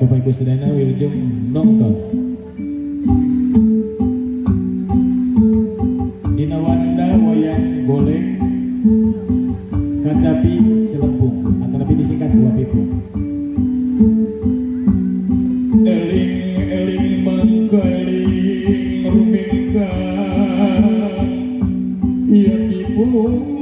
Bapak Ibu sedaya wilujeng nonton dina wanda wayang golek kacapi celempung atau lebih disingkat dua pipu. Eling eling mangkaling rumingkang ya tipung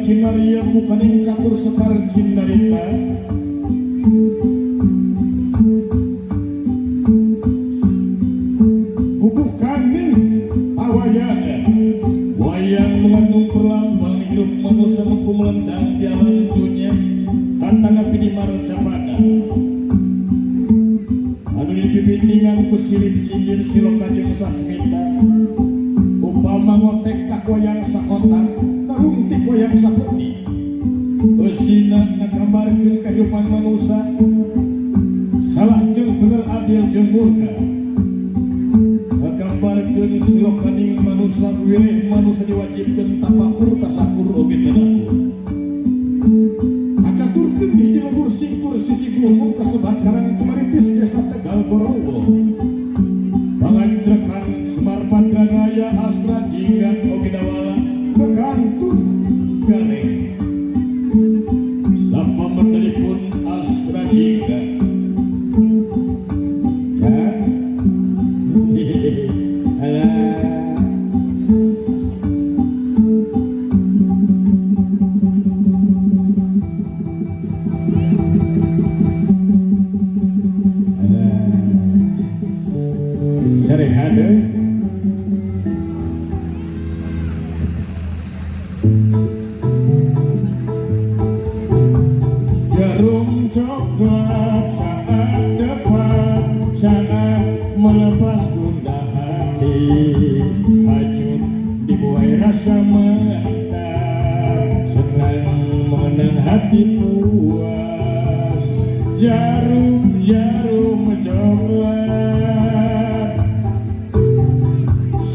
Kinaria bukaning catur sekar sindarita bubuh kaning awayana wayang mengandung perlambang hidup manusia mengku melendang di alam dunia kata nabi di marcapada anu dipimpingan ku silih sindir siloka jeung sasmita upama ngotek tak wayang sakotak runtik wayang saputi usina ngagambarkeun kehidupan manusia salah jeung bener adil jeung murka ngagambarkeun silokaning manusia wilih manusia diwajibkeun tapakur tasakur oge teu kacaturkeun di jelebur singkur sisi gulung kasebat karang tumaritis desa Tegal Borowo pangantrekan Semar Padragaya Astra Jinggan oge dawala bekantun garing sapa mentelepon Astra Jingga ya sering ada jarum coklat saat depan saat melepas gundah hati hanyut dibuai rasa mantap senang mengenang hati puas jarum coklat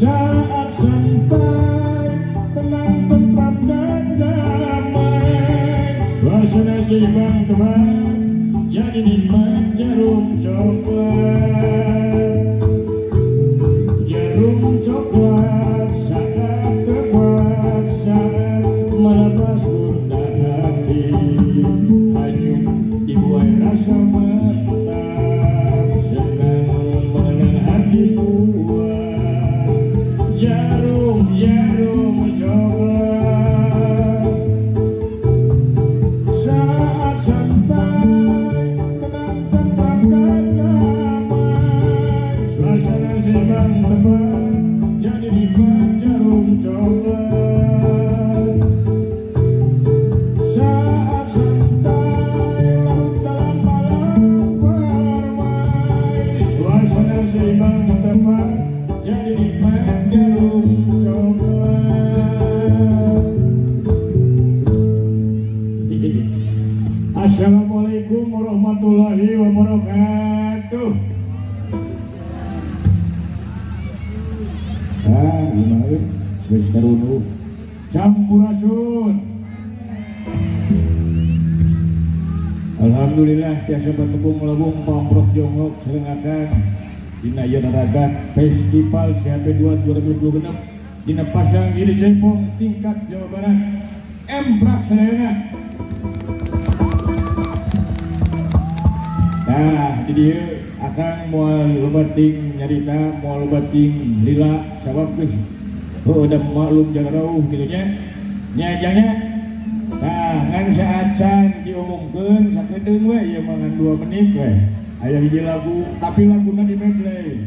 saat santai tenang tentram dan damai suasana seimbang teman jadi nikmat jarum coklat saat tepat saat melepas gundah hati hanyut dibuai rasa mantap senang mengenang hati puas jarum coklat saat santai tenang tentram dan damai suasana seimbang tepat jadi nikmat jarum coklat saat santai larut dalam malam permai suasana seimbang tepat jadi nikmat jarum coklat. Assalamualaikum warahmatullahi wabarakatuh. Gimana? Wis karunu Sampurasun. Alhamdulillah tiasa bertepung melebung pamprok jonggok serengakan dina ieu naragat festival CHP 2 2026 dina Pasang Giri Jempong tingkat Jawa Barat Emprak Sadayana. Nah di dieu akan moal lebating nyarita moal lebating lila sabab geus udah maklum jaga rauh gitu nya nyajanya. Nah, ngan saat diumumkan sakedeung we ieu mangan 2 menit we. Aya hiji lagu, tapi laguna di medley.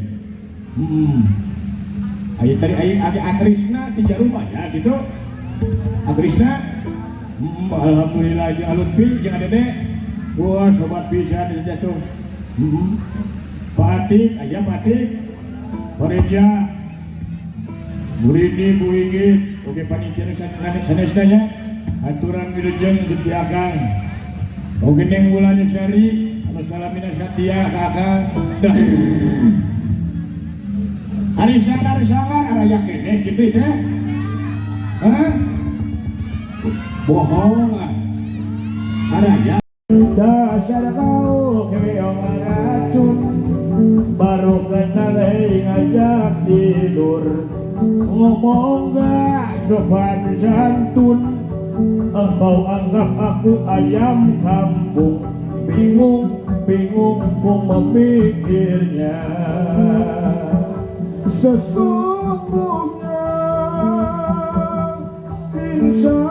Aya tadi aya Akrisna ti Jarum ya gitu. Akrisna alhamdulillah jeung Alutfi jeung Dede. Wah, sobat bisa dijatuh. Pak Atik, aya Pak Atik. Pareja. Burini Bu Inggit, oke panitia sanesna aturan wilujeng di akang oke neng bulan Yusari anu salamina satya kakang dah hari sangar araya kene gitu teh bohong lah araya dasar kau kebeong racun baru kenal ngajak tidur ngomong gak sopan santun. Engkau anggap aku ayam kampung, bingung ku memikirnya. Sesungguhnya insya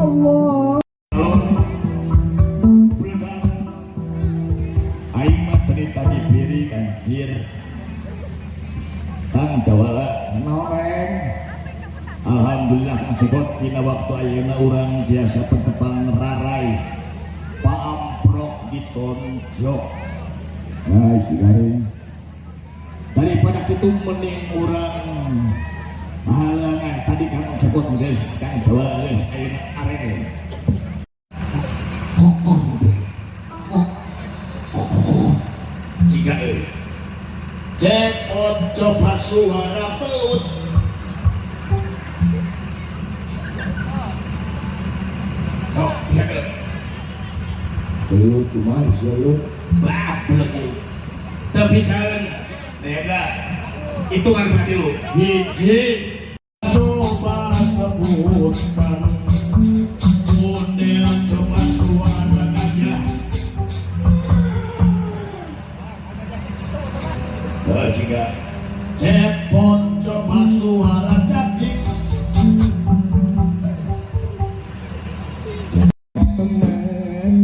Allah aing mah tadi piring anjir tang dawala noreng. Alhamdulillah Kang Sebot dina waktu ayeuna urang tiasa pertepang rarai paamprok ditonjok. Nah si garing daripada kitu mending urang halangan tadi Kang Sebot geus Kang Dawala geus ayeuna arek. Jika Cepot coba suara pelut sok ya pelut cuma pelut bah pelut tapi salah beda itu kan berarti lu hiji coba sebutkan model coba suara aja jika Cepot coba suara cacing teman